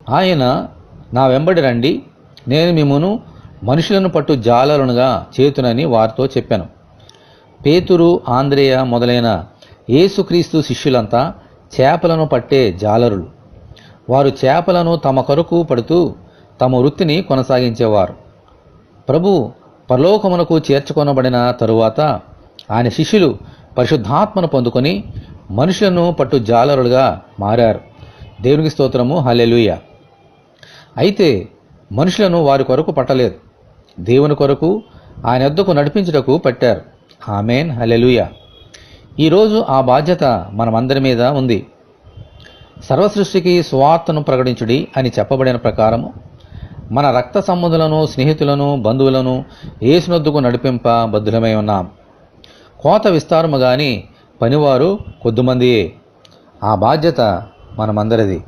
ఆయన, నా వెంబడి రండి, నేను మిమ్మును మనుషులను పట్టు జాలరునుగా చేతునని వారితో చెప్పాను. పేతురు, ఆంద్రేయ మొదలైన యేసుక్రీస్తు శిష్యులంతా చేపలను పట్టే జాలరులు. వారు చేపలను తమ కొరకు పడుతూ తమ వృత్తిని కొనసాగించేవారు. ప్రభు పరలోకమునకు చేర్చుకొనబడిన తరువాత ఆయన శిష్యులు పరిశుద్ధాత్మను పొందుకొని మనుషులను పట్టు జాలరులుగా మారారు. దేవునికి స్తోత్రము, హల్లెలూయా. అయితే మనుషులను వారి కొరకు పట్టలేదు, దేవుని కొరకు ఆయన యొద్దకు నడిపించుటకు పట్టారు. ఆమేన్, హల్లెలూయా. ఈరోజు ఆ బాధ్యత మనమందరి మీద ఉంది. సర్వసృష్టికి సువార్తను ప్రకటించుడి అని చెప్పబడిన ప్రకారము మన రక్త సంబంధులను, స్నేహితులను, బంధువులను యేసునొద్దకు నడిపింప బద్ధులమై ఉన్నాం. కోత విస్తారము గాని పనివారు కొద్దిమందియే. ఆ బాధ్యత మనమందరిది.